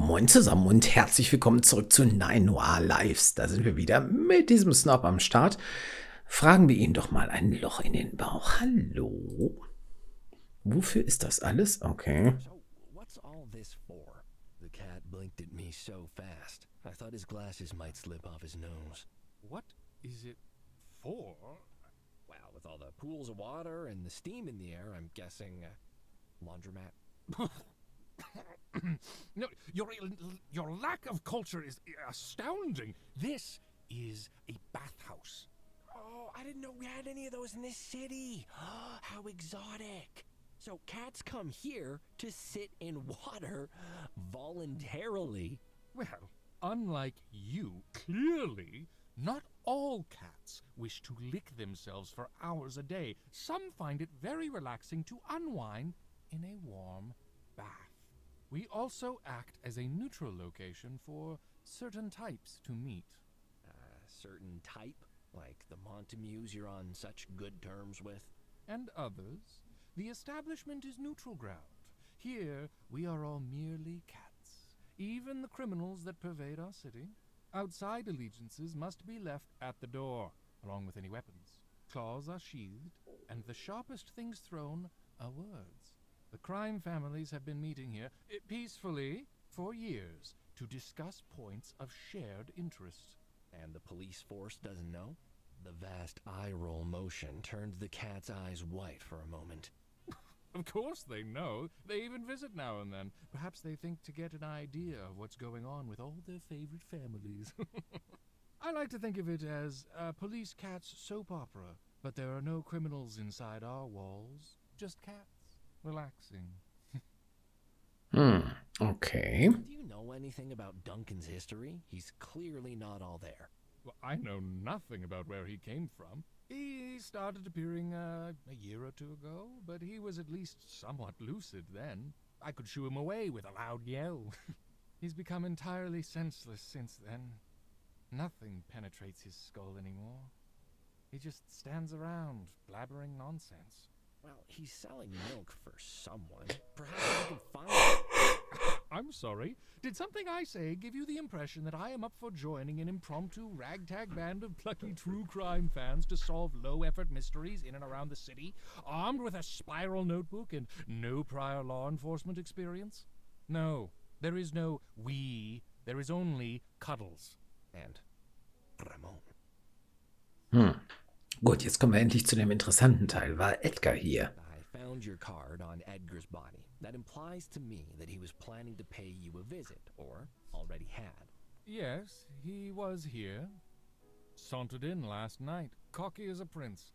Moin zusammen und herzlich willkommen zurück zu Noir Lives. Da sind wir wieder mit diesem Snob am Start. Fragen wir ihn doch mal ein Loch in den Bauch. Hallo? Wofür ist das alles? Okay. So, what's all this for? The cat blinked at me so fast. I thought his glasses might slip off his nose. What is it for? Well, with all the pools of water and the steam in the air, I'm guessing laundromat. No, your lack of culture is astounding. This is a bathhouse. Oh, I didn't know we had any of those in this city. How exotic. So cats come here to sit in water voluntarily. Well, unlike you, clearly, not all cats wish to lick themselves for hours a day. Some find it very relaxing to unwind in a warm bath. We also act as a neutral location for certain types to meet. Certain type? Like the Montamues you're on such good terms with? And others. The establishment is neutral ground. Here, we are all merely cats. Even the criminals that pervade our city. Outside allegiances must be left at the door, along with any weapons. Claws are sheathed, and the sharpest things thrown are words. The crime families have been meeting here peacefully for years to discuss points of shared interest. And the police force doesn't know? The vast eye roll motion turned the cat's eyes white for a moment. Of course they know. They even visit now and then. Perhaps they think to get an idea of what's going on with all their favorite families. I like to think of it as a police cat's soap opera, but there are no criminals inside our walls, just cats. Relaxing. Okay. Do you know anything about Duncan's history? He's clearly not all there. Well, I know nothing about where he came from. He started appearing a year or two ago, but he was at least somewhat lucid then. I could shoo him away with a loud yell. He's become entirely senseless since then. Nothing penetrates his skull anymore. He just stands around, blabbering nonsense. Well, he's selling milk for someone. Perhaps we can find it. I'm sorry. Did something I say give you the impression that I am up for joining an impromptu ragtag band of plucky true crime fans to solve low-effort mysteries in and around the city, armed with a spiral notebook and no prior law enforcement experience? No, there is no we. There is only Cuddles. And Ramon. Gut, jetzt kommen wir endlich zu dem interessanten Teil. War Edgar hier? I found your card on Edgar's body. That implies to me that he was planning to pay you a visit, or already had. Yes, he was here. Sauntered in last night, cocky as a prince.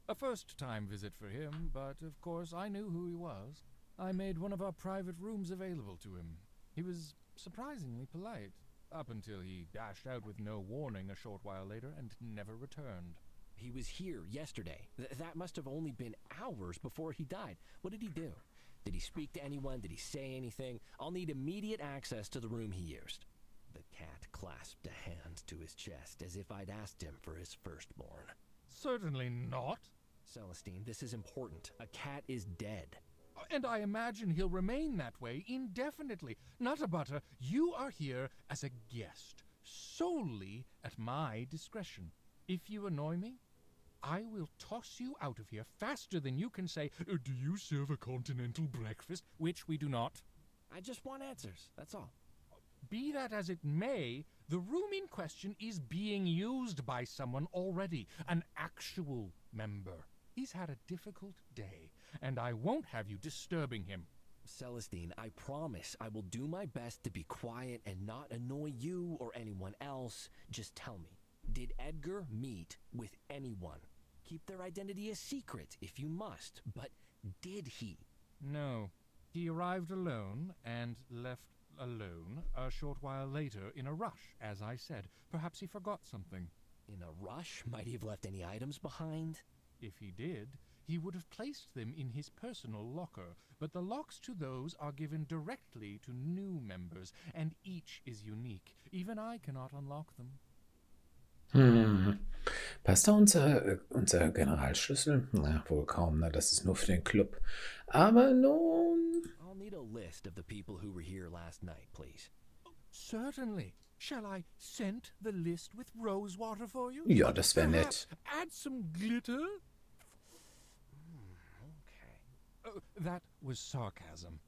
A first-time visit for him, but of course I knew who he was. I made one of our private rooms available to him. He was surprisingly polite, up until he dashed out with no warning a short while later and never returned. He was here yesterday. That must have only been hours before he died. What did he do? Did he speak to anyone? Did he say anything? I'll need immediate access to the room he used. The cat clasped a hand to his chest as if I'd asked him for his firstborn. Certainly not. Celestine, this is important. A cat is dead. And I imagine he'll remain that way indefinitely. Nutterbutter, you are here as a guest, solely at my discretion. If you annoy me, I will toss you out of here faster than you can say, do you serve a continental breakfast? Which we do not. I just want answers, that's all. Be that as it may, the room in question is being used by someone already, an actual member. He's had a difficult day, and I won't have you disturbing him. Celestine, I promise I will do my best to be quiet and not annoy you or anyone else. Just tell me. Did Edgar meet with anyone? Keep their identity a secret if you must, but did he? No. He arrived alone and left alone a short while later in a rush, as I said. Perhaps he forgot something. In a rush? Might he have left any items behind? If he did, he would have placed them in his personal locker, but the locks to those are given directly to new members, and each is unique. Even I cannot unlock them. Passt da unser Generalschlüssel? Na, wohl kaum, ne? Das ist nur für den Club. Aber nun... I'll need a list of the people who were here last night, please. Certainly. Shall I scent the list with rosewater for you? Ja, das wäre Perhaps nett. add some glitter? Okay. That was sarcasm.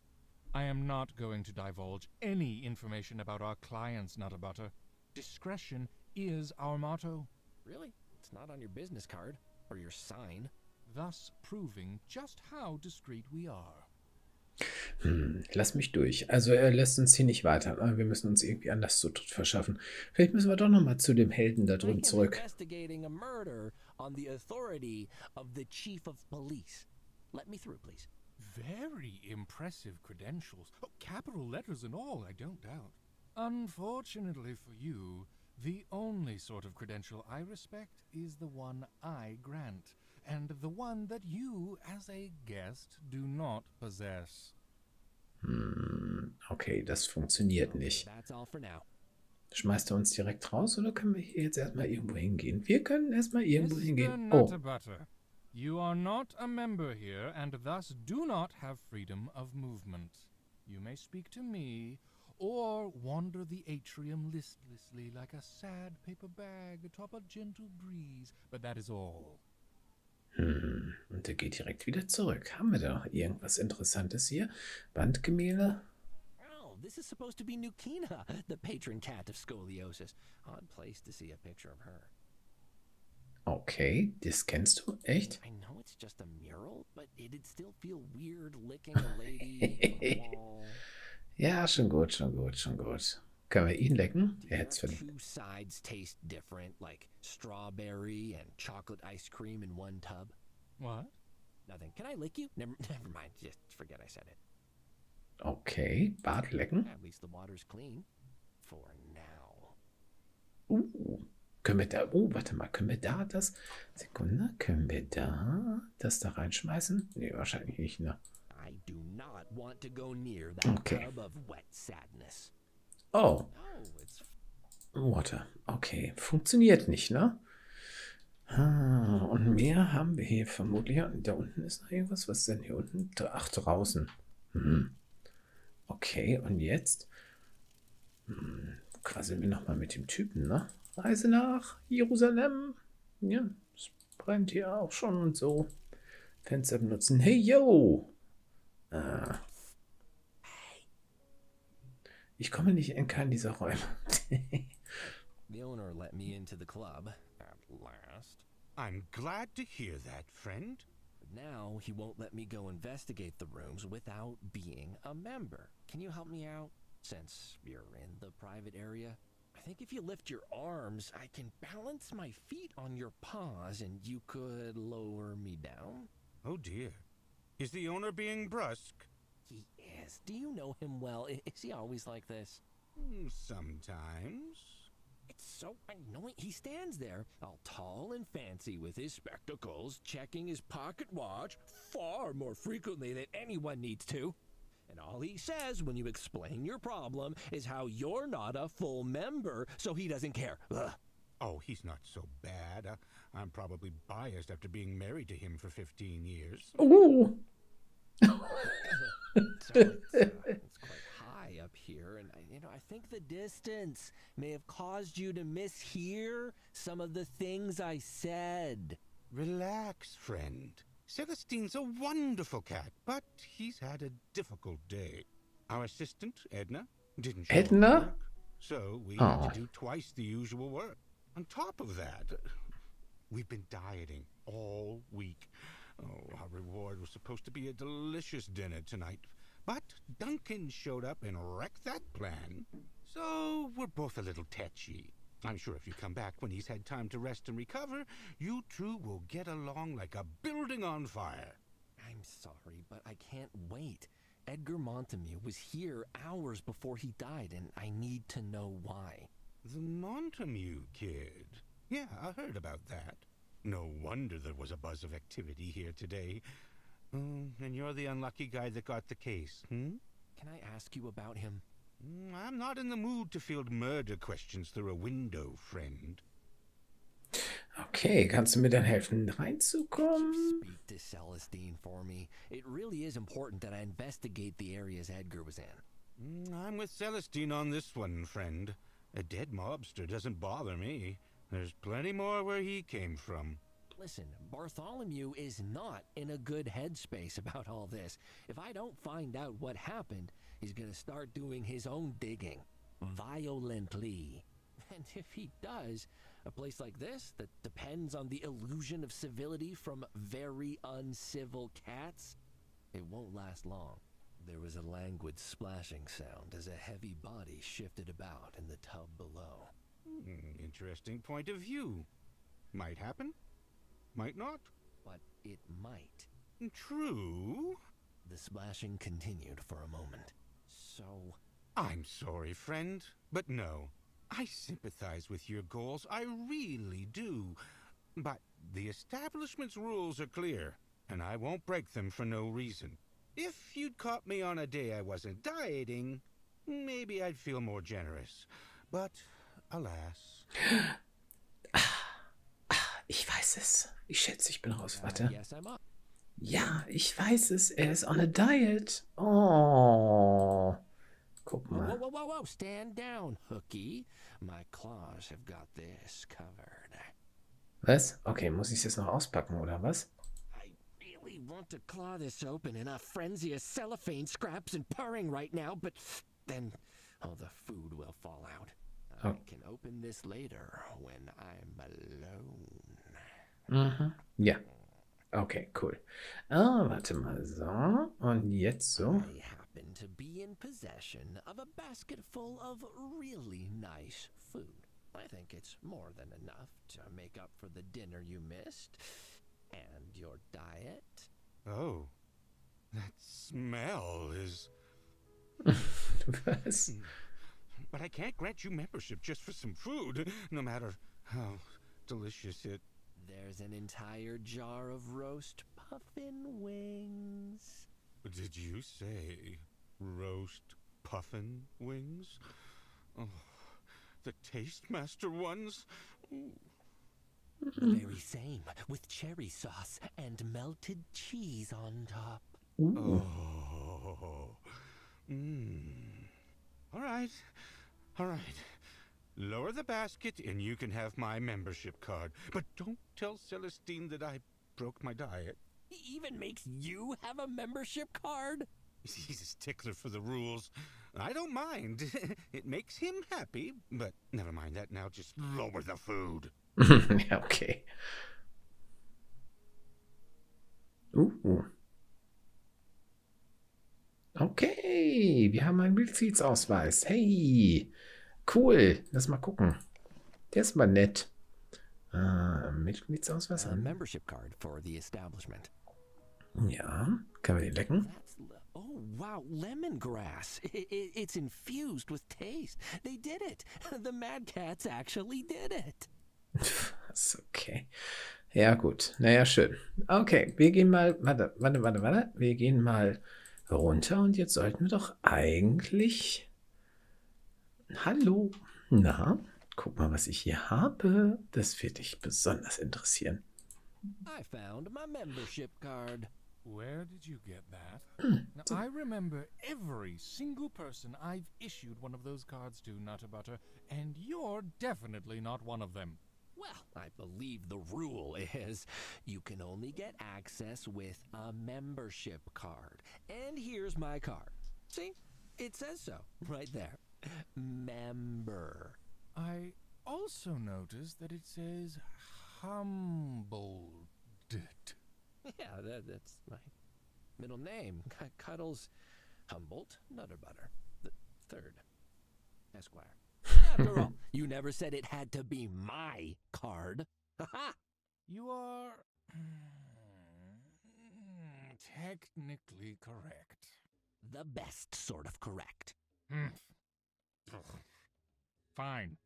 I am not going to divulge any information about our clients, Nutterbutter. Discretion is our motto, Really? It's not on your business card or your sign. thus proving just how discreet we are. Lass mich durch. Also er lässt uns hier nicht weiter. Aber wir müssen uns irgendwie anders Zutritt verschaffen. Vielleicht müssen wir doch noch mal zu dem Helden da I drüben am zurück. investigating a murder on the authority of the chief of police. Let me through, please. Very impressive credentials. Oh, capital letters and all, I don't doubt. Unfortunately for you, the only sort of credential I respect is the one I grant, and the one that you, as a guest, do not possess. Okay, das funktioniert nicht. That's all for now. Schmeißt er uns direkt raus oder können wir hier jetzt erstmal irgendwo hingehen? Wir können erstmal irgendwo Mr. hingehen. Oh, Nutterbutter, you are not a member here and thus do not have freedom of movement. You may speak to me or wander the atrium listlessly like a sad paper bag atop a gentle breeze, but that is all. und er geht direkt wieder zurück. Haben wir da noch irgendwas Interessantes hier? Wandgemälde? Oh, this is supposed to be Nukina, the patron cat of scoliosis. Odd place to see a picture of her. Okay, das kennst du? Echt? I know it's just a mural, but it'd still feel weird licking a lady on the wall. Ja, schon gut, schon gut, schon gut. Können wir ihn lecken? Do Er your hätte es verdient. two sides taste different, like strawberry and chocolate ice cream in one tub? What? Nothing. Can I lick you? Never mind. Just forget I said it. Okay, Bart lecken. At least the water's clean. For now. Können wir da, warte mal, können wir da das, Sekunde, können wir da das da reinschmeißen? Nee, wahrscheinlich nicht, ne? I do not want to go near that Okay. tub of wet sadness. Oh, No, it's Water. Okay, funktioniert nicht, ne? Und mehr haben wir hier vermutlich. Und da unten ist noch irgendwas. Was ist denn hier unten? Ach, draußen. Okay, und jetzt quasseln wir nochmal mit dem Typen, ne? Reise nach Jerusalem. Ja, es brennt hier auch schon und so. Fenster benutzen. Hey, yo! Ich komme nicht in keinen dieser Räume. the owner let me into the club at last. I'm glad to hear that, friend. But now he won't let me go investigate the rooms without being a member. Can you help me out? Since you're in the private area? I think if you lift your arms, I can balance my feet on your paws and you could lower me down. Oh dear. Is the owner being brusque? He is. Do you know him well? Is he always like this? Sometimes. It's so annoying. He stands there, all tall and fancy with his spectacles, checking his pocket watch far more frequently than anyone needs to. And all he says when you explain your problem is how you're not a full member, so he doesn't care. Ugh. Oh, he's not so bad. I'm probably biased after being married to him for 15 years. Oh, So it's quite high up here, and I think the distance may have caused you to mishear some of the things I said. Relax, friend. Celestine's a wonderful cat, but he's had a difficult day. Our assistant, Edna, didn't show up to Edna? work, so we Oh. had to do twice the usual work. On top of that, we've been dieting all week. Oh, our reward was supposed to be a delicious dinner tonight, but Duncan showed up and wrecked that plan. So we're both a little tetchy. I'm sure if you come back when he's had time to rest and recover, you two will get along like a building on fire. I'm sorry, but I can't wait. Edgar Montague was here hours before he died, and I need to know why. The Montague kid. Yeah, I heard about that. No wonder there was a buzz of activity here today. And you're the unlucky guy that got the case, hmm? Can I ask you about him? I'm not in the mood to field murder questions through a window, friend. okay, kannst du mir dann helfen, Could you reinzukommen? speak to Celestine for me? It really is important that I investigate the areas Edgar was in. I'm with Celestine on this one, friend. A dead mobster doesn't bother me. There's plenty more where he came from. Listen, Bartholomew is not in a good headspace about all this. If I don't find out what happened, he's gonna start doing his own digging. Violently. And if he does, a place like this that depends on the illusion of civility from very uncivil cats, it won't last long. There was a languid splashing sound as a heavy body shifted about in the tub below. Interesting point of view. Might happen, might not. But it might. True. The splashing continued for a moment. So... I'm sorry, friend, but no. I sympathize with your goals, I really do. But the establishment's rules are clear, and I won't break them for no reason. If you'd caught me on a day I wasn't dieting, maybe I'd feel more generous. But, alas. Ich weiß es. Ich schätze, ich bin raus. Warte. Yes, I'm up. Ja, ich weiß es. Er ist on a diet. Oh. Guck Whoa, mal. whoa, whoa, whoa, stand down, Hooky. My claws have got this covered. Was? Okay, muss ich es jetzt noch auspacken, oder was? I really want to claw this open in a frenzy of cellophane scraps and purring right now, but then all the food will fall out. I can open this later when I'm alone. Mhm. Ja. Okay, cool. Ah, warte mal. So. Und jetzt so. I happen to be in possession of a basket full of really nice food. I think it's more than enough to make up for the dinner you missed and your diet. Oh, that smell is... Was? But I can't grant you membership just for some food, no matter how delicious it... There's an entire jar of roast puffin wings. Did you say roast puffin wings? Oh, the Tastemaster ones? Ooh. The very same, with cherry sauce and melted cheese on top. Ooh. Oh. All right. All right. Lower the basket and you can have my membership card. But don't tell Celestine that I broke my diet. He even makes you have a membership card? He's a stickler for the rules. I don't mind. It makes him happy. But never mind that now. Just lower the food. Ja, okay. Okay, wir haben einen Mitgliedsausweis. Hey, cool. Lass mal gucken. Der ist mal nett. Mitgliedsausweis A an. membership card for the establishment. Ja, können wir den lecken? Oh, wow, lemongrass. It's infused with taste. They did it. The Mad Cats actually did it. Ist okay. Ja, gut. Naja, schön. Okay, wir gehen mal, warte. Wir gehen mal runter und jetzt sollten wir doch eigentlich... Hallo. Na, guck mal, was ich hier habe. Das wird dich besonders interessieren. I found my membership card. Where did you get that? Now, I remember every single person I've issued one of those cards to, Nutterbutter, and you're definitely not one of them. Well, I believe the rule is you can only get access with a membership card. And here's my card. See? It says so right there. Member. I also noticed that it says Humboldt. Yeah, that's my middle name. Cuddles Nutterbutter the third, Esquire. After all, you never said it had to be my card. Ha! You are technically correct. The best sort of correct. Fine.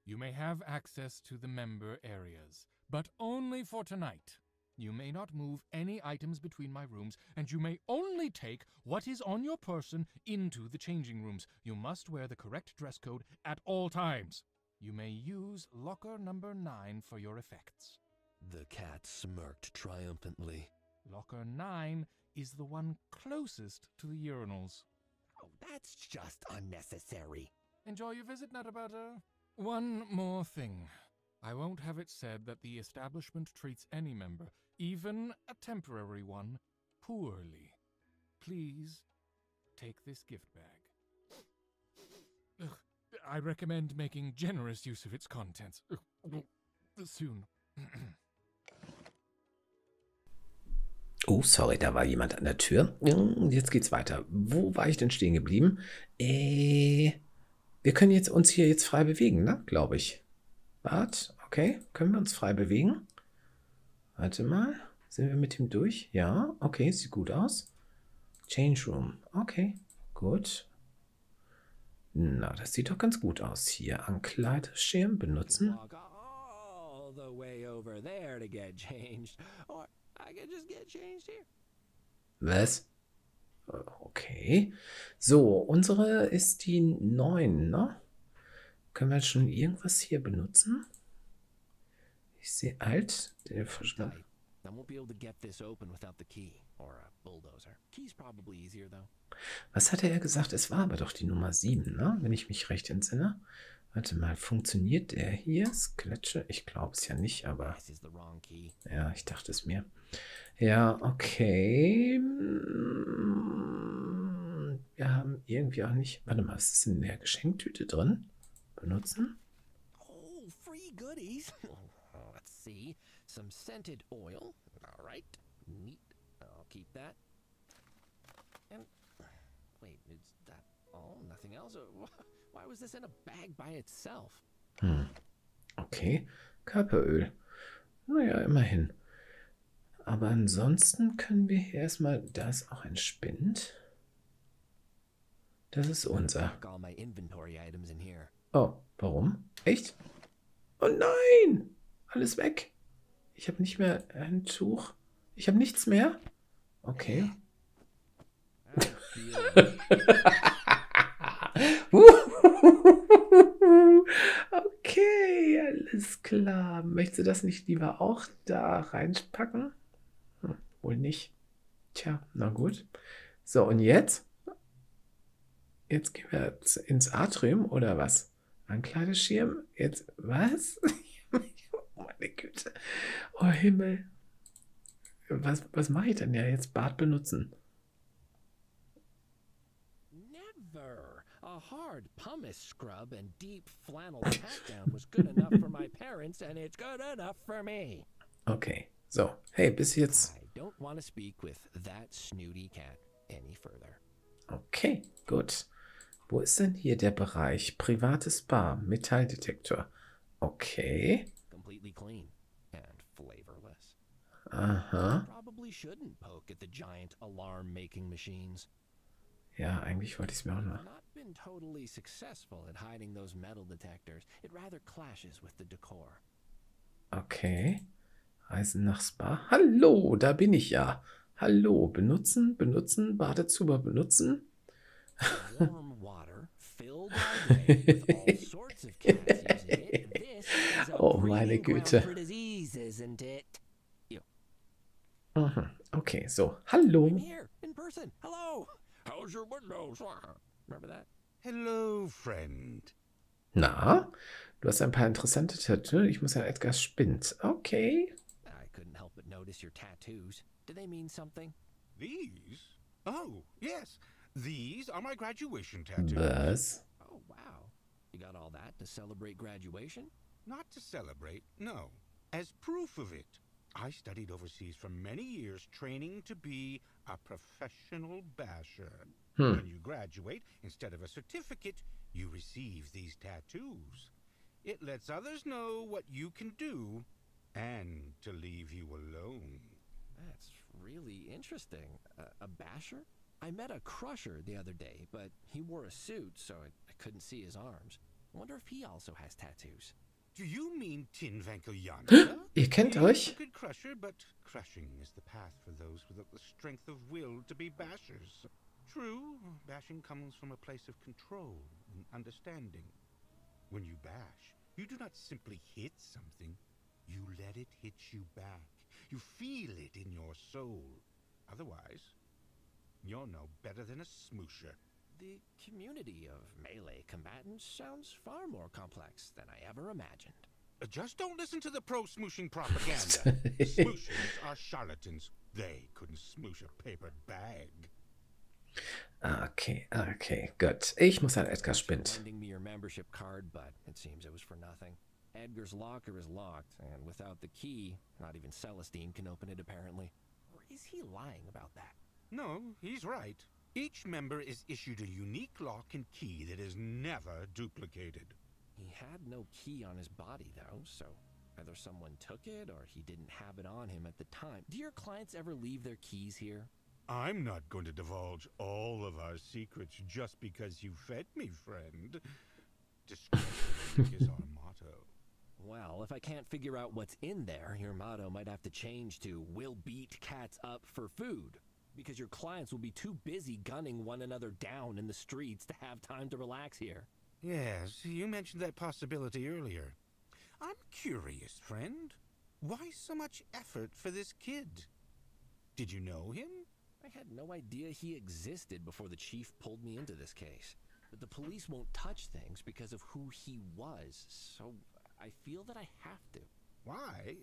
You may have access to the member areas, but only for tonight. You may not move any items between my rooms, and you may only take what is on your person into the changing rooms. You must wear the correct dress code at all times. You may use locker number 9 for your effects. The cat smirked triumphantly. Locker 9 is the one closest to the urinals. Oh, That's just unnecessary. Enjoy your visit, Nutterbutter. One more thing. I won't have it said that the establishment treats any member, even a temporary one, poorly. Please take this gift bag. Ugh, I recommend making generous use of its contents. Soon. Oh, sorry, da war jemand an der Tür. Jetzt geht's weiter. Wo war ich denn stehen geblieben? Wir können uns hier jetzt frei bewegen, ne? Glaube ich. Warte, okay. Können wir uns frei bewegen? Warte mal. Sind wir mit ihm durch? Ja, okay, sieht gut aus. Change Room. Okay, gut. Na, das sieht doch ganz gut aus. Hier Ankleideschirm benutzen. Walk all the way over there to get changed, or I can just get changed here. Was? Okay. So, unsere ist die 9, ne? Können wir schon irgendwas hier benutzen? Ich sehe alt. Der verschwindet. Tight. I won't be able to get this open without the key or a bulldozer. Key's probably easier though. Was hatte er gesagt? Es war aber doch die Nummer 7, ne? Wenn ich mich recht entsinne. Warte mal, funktioniert der hier? Skelette? Ich glaube es ja nicht, aber... This is the wrong key. Ja, ich dachte es mir. Ja, okay. Wir haben irgendwie auch nicht... Warte mal, was ist in der Geschenktüte drin? Benutzen? Oh, free goodies. Let's see. Some scented oil. All right. Neat. I'll keep that. And wait, is that all? Nothing else? Why was this in a bag by itself? Okay. Körperöl. Naja, immerhin. Aber ansonsten können wir hier erstmal... Da ist auch ein Spind. Das ist unser. Pack all my inventory items in here. Oh, warum? Echt? Oh nein! Alles weg. Ich habe nicht mehr ein Tuch. Ich habe nichts mehr. Okay. Okay, alles klar. Möchtest du das nicht lieber auch da reinpacken? Wohl nicht. Tja, na gut. So, und jetzt? Jetzt gehen wir ins Atrium, oder was? Ankleideschirm? Jetzt, was? Oh, meine Güte. Oh, Himmel. Was mache ich denn ja jetzt? Bad benutzen. Never. A hard pumice scrub and deep flannel pat down was good enough for my parents, and it's good enough for me. Okay, so. Hey, bis jetzt. I don't want to speak with that snooty cat any further. Okay, gut. Wo ist denn hier der Bereich? Privates Bar, Metalldetektor. Okay. Completely clean and flavorless. Aha. Probably shouldn't poke at the giant alarm-making machines. Ja, eigentlich wollte ich es mir auch noch. Not been totally successful at hiding those metal detectors. It rather clashes with the decor. Okay. Reisen nach Spa. Hallo, da bin ich ja. Hallo, benutzen, Badezubehör benutzen. Warm water filled our way with all sorts of cats using it. This is a Oh, meine breeding ground Güte. for disease, isn't it? Okay, so. Hallo. I'm here in person. Hello. How's your windows? Remember that? Hello, friend. Na, du hast ein paar interessante Tattoos. Ich muss ja Edgars Spind. Okay. I couldn't help but notice your tattoos. Do they mean something? These? Oh, yes. These are my graduation tattoos. Was? Oh, wow. You got all that to celebrate graduation? Not to celebrate, no. As proof of it. I studied overseas for many years, training to be a professional basher. When you graduate, instead of a certificate, you receive these tattoos. It lets others know what you can do and to leave you alone. That's really interesting. A basher? I met a crusher the other day, but he wore a suit, so I couldn't see his arms. I wonder if he also has tattoos. Do you mean Tinwinkel Jan? Ihr kennt euch? A good crusher, but crushing is the path for those without the strength of will to be bashers. True, bashing comes from a place of control and understanding. When you bash, you do not simply hit something. You let it hit you back. You feel it in your soul. Otherwise, you're no better than a smoosher. The community of melee combatants sounds far more complex than I ever imagined. Just don't listen to the pro-smooshing propaganda. Smooshers are charlatans. They couldn't smoosh a paper bag. Okay, okay, gut. Ich muss an Edgar spinnt. Lending me your membership card, but it seems it was for nothing. Edgar's locker is locked, and without the key, not even Celestine can open it apparently. Or is he lying about that? No, he's right. Each member is issued a unique lock and key that is never duplicated. He had no key on his body, though, so either someone took it or he didn't have it on him at the time. Do your clients ever leave their keys here? I'm not going to divulge all of our secrets just because you fed me, friend. Discretion is our motto. Well, if I can't figure out what's in there, your motto might have to change to "We'll beat cats up for food," because your clients will be too busy gunning one another down in the streets to have time to relax here. Yes, you mentioned that possibility earlier. I'm curious, friend. Why so much effort for this kid? Did you know him? I had no idea he existed before the chief pulled me into this case. But the police won't touch things because of who he was, so I feel that I have to. Why?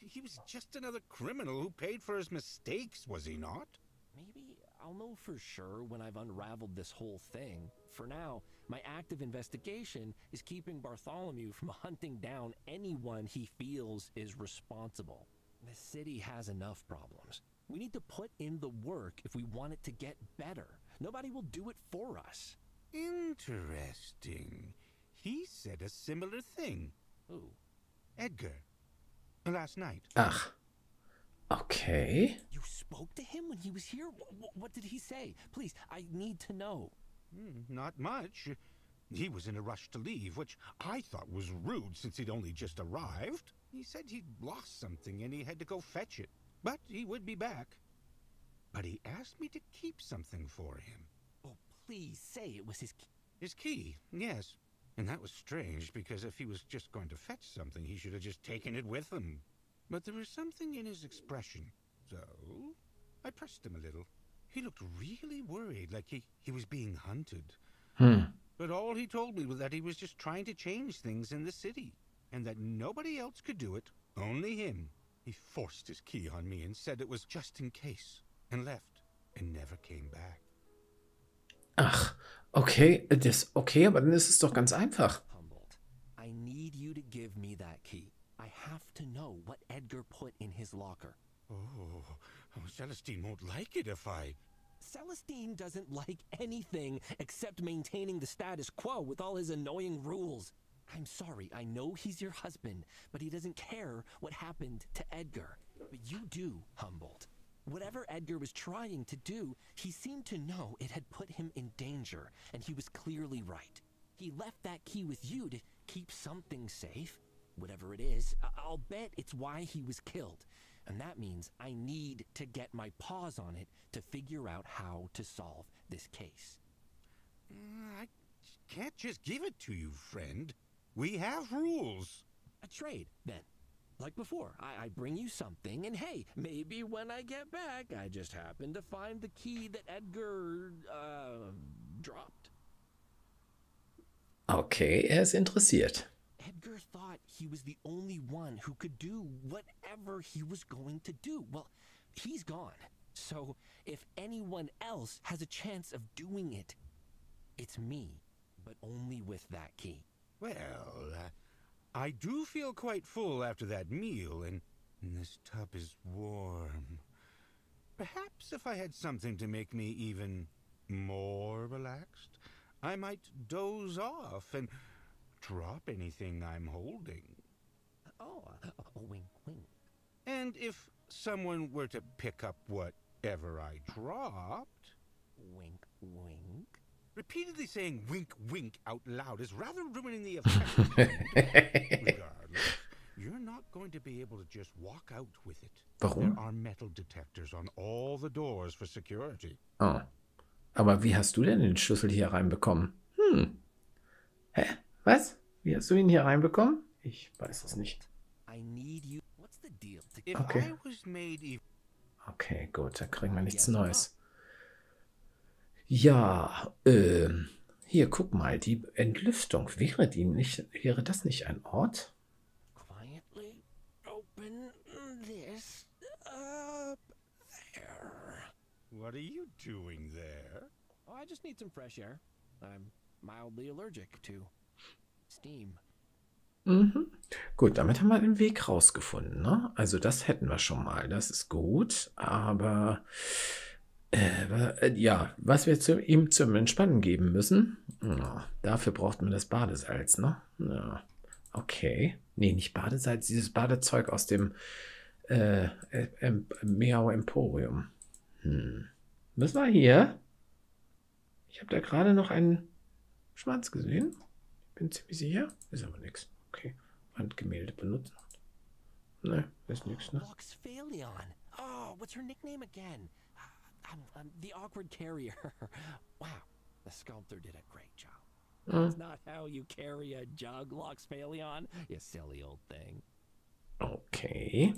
He was just another criminal who paid for his mistakes, was he not? Maybe I'll know for sure when I've unraveled this whole thing. For now, my active investigation is keeping Bartholomew from hunting down anyone he feels is responsible. The city has enough problems. We need to put in the work if we want it to get better. Nobody will do it for us. Interesting. He said a similar thing. Who? Edgar. Last night. Ach. Okay. You spoke to him when he was here? What did he say? Please, I need to know. Not much. He was in a rush to leave, which I thought was rude since he'd only just arrived. He said he'd lost something and he had to go fetch it, but he would be back. But he asked me to keep something for him. Oh, please say it was his key. His key, yes. And that was strange, because if he was just going to fetch something, he should have just taken it with him. But there was something in his expression, so I pressed him a little. He looked really worried, like he was being hunted. But all he told me was that he was just trying to change things in the city, and that nobody else could do it, only him. He forced his key on me and said it was just in case, and left, and never came back. Ach, okay, okay, aber dann ist es doch ganz einfach. Humboldt, I need you to give me that key. I have to know what Edgar put in his locker. Oh, Celestine won't like it if I... Celestine doesn't like anything except maintaining the status quo with all his annoying rules. I'm sorry, I know he's your husband, but he doesn't care what happened to Edgar. But you do, Humboldt. Whatever Edgar was trying to do, he seemed to know it had put him in danger, and he was clearly right. He left that key with you to keep something safe. Whatever it is, I'll bet it's why he was killed. And that means I need to get my paws on it to figure out how to solve this case. I can't just give it to you, friend. We have rules. A trade, then. Like before, I bring you something, and hey, maybe when I get back, I just happen to find the key that Edgar, dropped. Okay, ist interessiert. Edgar thought he was the only one who could do whatever he was going to do. Well, he's gone. So if anyone else has a chance of doing it, it's me, but only with that key. Well, I do feel quite full after that meal, and this tub is warm. Perhaps if I had something to make me even more relaxed, I might doze off and drop anything I'm holding. Oh, wink, wink. And if someone were to pick up whatever I dropped... Wink, wink. Repeatedly saying wink, wink out loud is rather ruining the effect. Regardless, you're not going to be able to just walk out with it. Warum? There are metal detectors on all the doors for security. Oh. Aber wie hast du denn den Schlüssel hier reinbekommen? Hä? Was? Wie hast du ihn hier reinbekommen? Ich weiß es nicht. I need you. What's the deal? If Okay. I was made Okay, gut, da kriegen wir nichts Neues. Ja, hier, guck mal, die Entlüftung, wäre das nicht ein Ort? Quietly open this up there. What are you doing there? Oh, I just need some fresh air. I'm mildly allergic to steam. Mhm. Gut, damit haben wir den Weg rausgefunden, ne? Also das hätten wir schon mal, das ist gut, aber ja, was wir ihm zum Entspannen geben müssen, ja, dafür braucht man das Badesalz, ne? Ja, okay. Nee, nicht Badesalz, dieses Badezeug aus dem Meow Emporium. Was war hier? Ich habe da gerade noch einen Schwanz gesehen. Bin ziemlich sicher. Ist aber nichts. Okay. Wandgemälde benutzen. Ne, ist nichts, ne? Loxphalion. Oh, what's her nickname again? The awkward carrier. Wow, the sculptor did a great job. That's not how you carry a jug, Loxphalion, you silly old thing. Okay.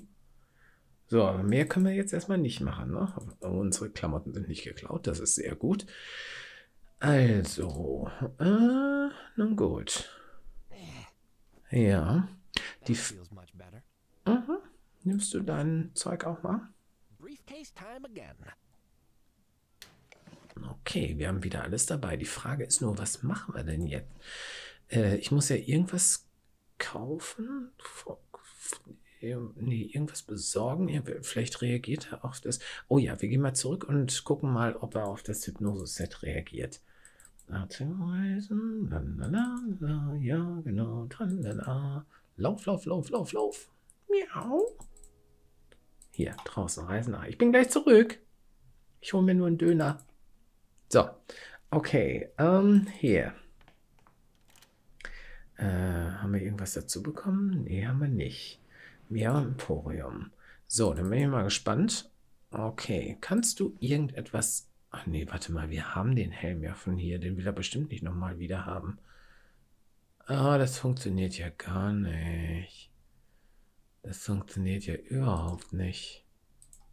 So, aber mehr können wir jetzt erstmal nicht machen, ne? Unsere Klamotten sind nicht geklaut, das ist sehr gut. Also, nun gut. Ja. That feels much better. Nimmst du dein Zeug auch mal? Briefcase time again. Okay, wir haben wieder alles dabei. Die Frage ist nur, was machen wir denn jetzt? Ich muss ja irgendwas kaufen. Nee, irgendwas besorgen. Vielleicht reagiert er auf das. Oh ja, wir gehen mal zurück und gucken mal, ob er auf das Hypnose-Set reagiert. Lalala, ja, genau. Tralala. Lauf, lauf, lauf, lauf, lauf. Miau. Hier, draußen, Reisen nach. Ich bin gleich zurück. Ich hole mir nur einen Döner. So, okay, hier. Haben wir irgendwas dazu bekommen? Nee, haben wir nicht. Meow Emporium. So, dann bin ich mal gespannt. Okay, kannst du irgendetwas... Ach nee, warte mal, wir haben den Helm ja von hier. Den will er bestimmt nicht nochmal wieder haben. Ah, das funktioniert ja gar nicht. Das funktioniert ja überhaupt nicht.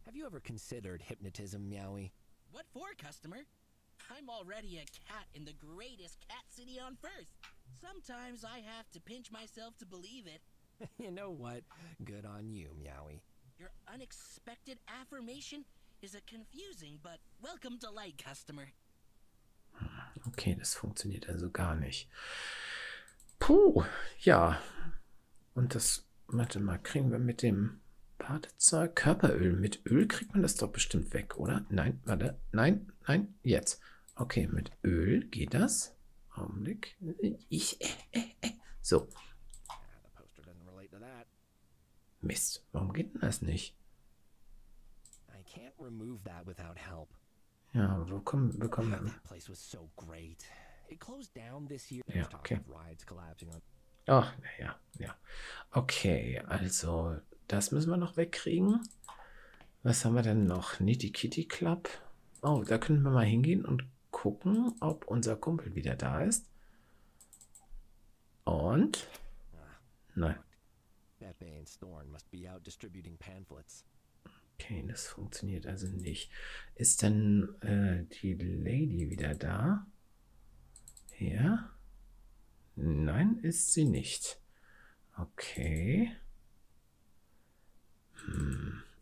Have you ever considered hypnotism, Meowie? What for, customer? I'm already a cat in the greatest cat city on earth. Sometimes I have to pinch myself to believe it. You know what? Good on you, Meowie. Your unexpected affirmation is a confusing but welcome delight, customer. Okay, das funktioniert also gar nicht. Puh, ja. Und das, warte mal, kriegen wir mit dem Badezeug, Körperöl, mit Öl kriegt man das doch bestimmt weg, oder? Nein, warte, nein, nein, jetzt. Okay, mit Öl geht das. Augenblick. So. The poster doesn't relate to that. Mist, warum geht denn das nicht? I can't remove that without help. Ja, wo kommen wir? That place was so great. It closed down this year. Ja, okay. Rides collapsing on. Ach, ja, ja. Okay, also, das müssen wir noch wegkriegen. Was haben wir denn noch? Knitty Kitty Club. Oh, da können wir mal hingehen und gucken, ob unser Kumpel wieder da ist. Und? Nein. Pepe and Thorn must be out distributing pamphlets. Okay, das funktioniert also nicht. Ist denn die Lady wieder da? Ja? Nein, ist sie nicht. Okay.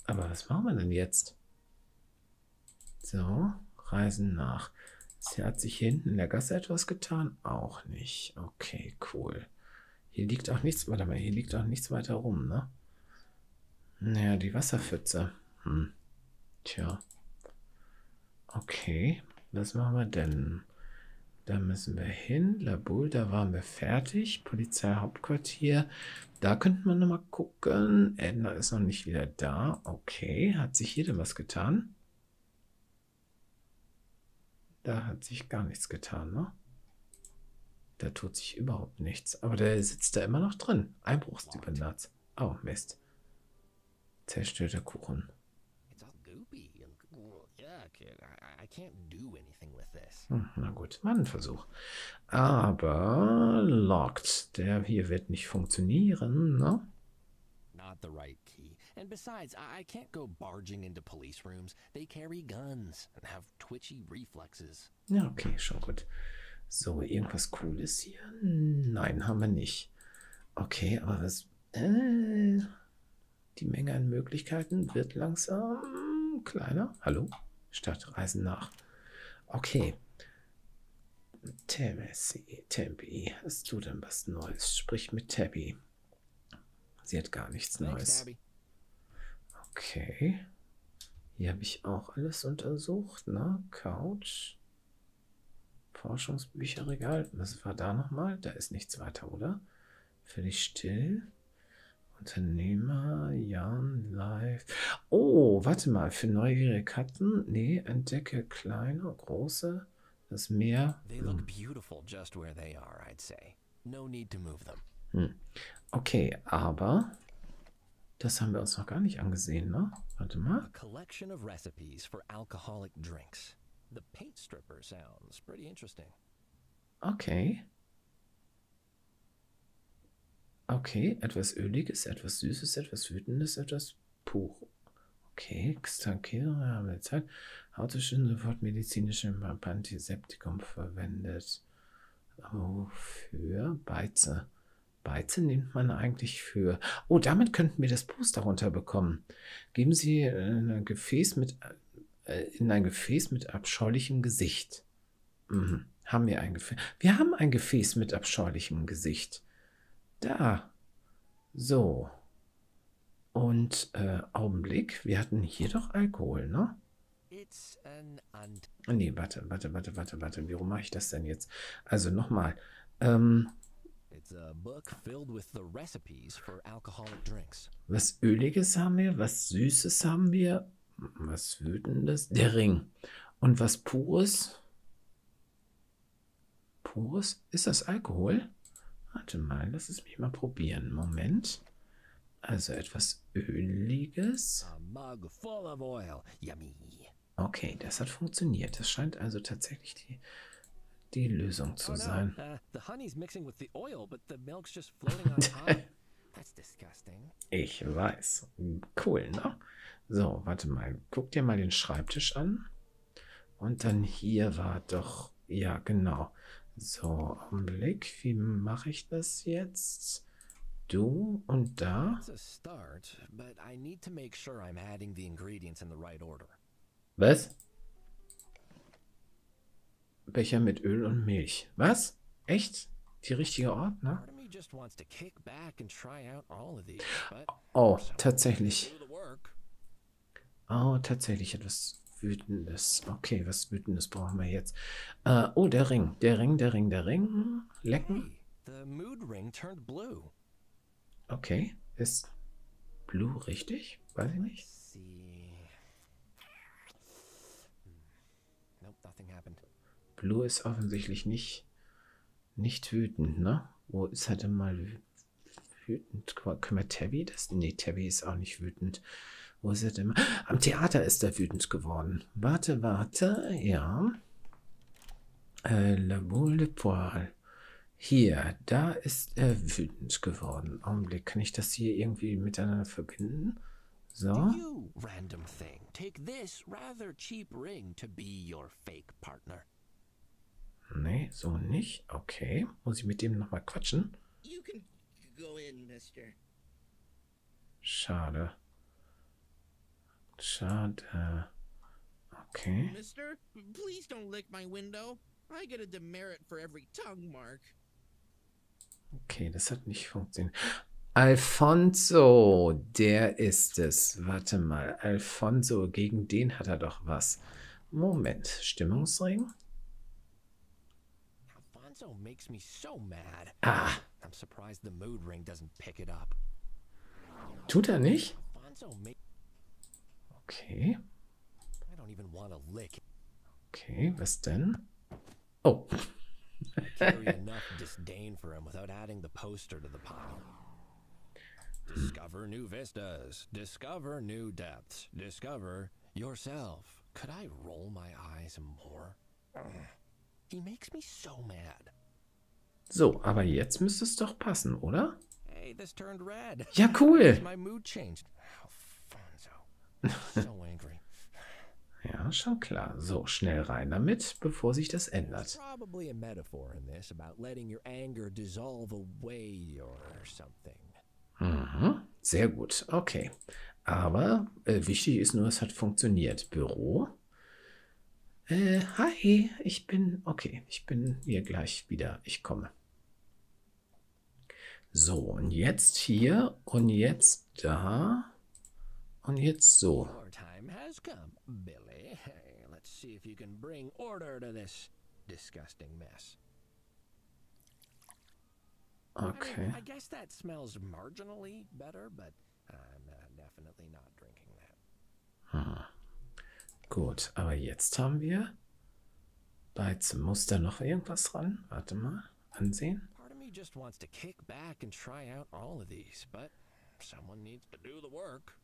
Aber was machen wir denn jetzt? So, reisen nach. Sie hat sich hier hinten in der Gasse etwas getan? Auch nicht. Okay, cool. Hier liegt auch nichts, warte mal, hier liegt auch nichts weiter rum, ne? Naja, die Wasserpfütze. Tja. Okay, was machen wir denn? Da müssen wir hin. Labul, da waren wir fertig. Polizeihauptquartier. Da könnte man nochmal gucken. Edna ist noch nicht wieder da. Okay, hat sich hier denn was getan? Da hat sich gar nichts getan, ne? Da tut sich überhaupt nichts. Aber der sitzt da immer noch drin. Einbruchsdiebernatz. Oh, Mist. Zerstörter Kuchen. It's all goopy and yuck. I can't do anything with this. Na gut, mal ein Versuch. Aber locked. Der hier wird nicht funktionieren, ne? Not the right key. And besides, I can't go barging into police rooms. They carry guns and have twitchy reflexes. Ja, okay, schon gut. So, irgendwas Cooles hier? Nein, haben wir nicht. Okay, aber was... die Menge an Möglichkeiten wird langsam kleiner. Hallo? Stadtreisen nach. Okay. Tabby, hast du denn was Neues? Sprich mit Tabby. Sie hat gar nichts Neues. Okay. Hier habe ich auch alles untersucht, ne? Couch. Forschungsbücherregal. Was war da nochmal? Da ist nichts weiter, oder? Völlig still. Unternehmer, Jan, Live. Oh, warte mal. Für neugierige Katzen? Nee, entdecke kleine, große. Das Meer. They look beautiful just where they are, I'd say. No need to move them. Okay, aber das haben wir uns noch gar nicht angesehen, ne? Warte mal. A collection of recipes for alcoholic drinks. The paint stripper sounds pretty interesting. Okay. Okay, etwas Öliges, etwas Süßes, etwas Wütendes, etwas pur. Okay, wir haben wir Zeit. Hautischen sofort medizinische Antiseptikum verwendet. Für Beize. Beize nimmt man eigentlich für... Oh, damit könnten wir das Poster runterbekommen. Geben Sie in ein Gefäß mit abscheulichem Gesicht. Haben wir ein Gefäß? Wir haben ein Gefäß mit abscheulichem Gesicht. Da. So. Und, Augenblick. Wir hatten hier doch Alkohol, ne? Nee, warte. Wie rum mache ich das denn jetzt? Also nochmal. Was Öliges haben wir, was Süßes haben wir, was Wütendes, der Ring. Und was Pures? Pures? Ist das Alkohol? Warte mal, lass es mich mal probieren. Moment. Also etwas Öliges. Okay, das hat funktioniert. Das scheint also tatsächlich die Lösung zu sein. Ich weiß. Cool, ne? So, warte mal. Guck dir mal den Schreibtisch an. Und dann hier war doch... Ja, genau. So, Augenblick. Wie mache ich das jetzt? Du und da. Was? Becher mit Öl und Milch. Was? Echt? Die richtige Ort, ne? Oh, tatsächlich. Oh, tatsächlich etwas Wütendes. Okay, was Wütendes brauchen wir jetzt? Oh, der Ring. Der Ring. Lecken. Okay, ist Blue richtig? Weiß ich nicht. Blue ist offensichtlich nicht wütend, ne? Wo ist er denn mal wütend? Können wir Tabby das? Nee, Tabby ist auch nicht wütend. Wo ist er denn mal? Am Theater ist er wütend geworden. Warte. Ja. La Boule de Poil. Hier, da ist er wütend geworden. Augenblick, kann ich das hier irgendwie miteinander verbinden? So. You, random thing, take this rather cheap ring to be your fake partner. Nee, so nicht. Okay. Muss ich mit dem nochmal quatschen? You can go in, mister. Schade. Okay. Mister, please don't lick my window. I get a demerit for every tongue mark. Okay, das hat nicht funktioniert. Alfonso, der ist es. Warte mal, Alfonso, gegen den hat er doch was. Moment, Stimmungsring? Alfonso makes me so mad. Ah. I'm surprised the mood ring doesn't pick it up. Tut er nicht? Okay. I don't even want to lick. Okay, was denn? Oh. Carry enough disdain for him without adding the poster to the pile. Discover new vistas. Discover new depths. Discover yourself. Could I roll my eyes more? He makes me so mad. So, aber jetzt müsste es doch passen, oder? Hey, this turned red. Ja, cool. My mood changed. How So angry. Ja, schon klar. So, schnell rein damit, bevor sich das There's ändert. probably a metaphor in this about letting your anger dissolve away or something. Mhm. Sehr gut. Okay. Aber wichtig ist nur, es hat funktioniert. Büro. Hi, ich bin hier gleich wieder. Ich komme. So, und jetzt hier und jetzt da und jetzt so. Your time has come, Billy. Hey, let's see if you can bring order to this disgusting mess. Okay. I guess that smells marginally better, but I'm definitely not drinking that. Gut, aber jetzt haben wir bei zum Muster noch irgendwas dran. Warte mal, ansehen. Part of me just wants to kick back and try out all of these, but someone needs to do the work.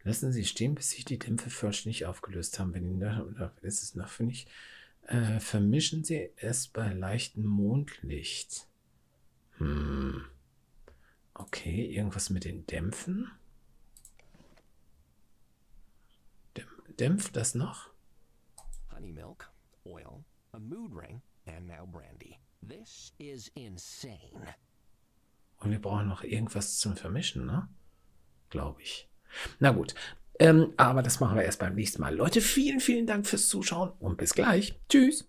Lassen Sie stehen, bis sich die Dämpfe vollständig aufgelöst haben. Wenn Ihnen da ist es noch für nicht. Vermischen Sie es bei leichtem Mondlicht. Okay, irgendwas mit den Dämpfen. Dämpft das noch? Honey milk, oil, a mood ring, and now brandy. This is insane. Und wir brauchen noch irgendwas zum Vermischen, ne? Glaube ich. Na gut. Aber das machen wir erst beim nächsten Mal. Leute, vielen, vielen Dank fürs Zuschauen und bis gleich. Tschüss.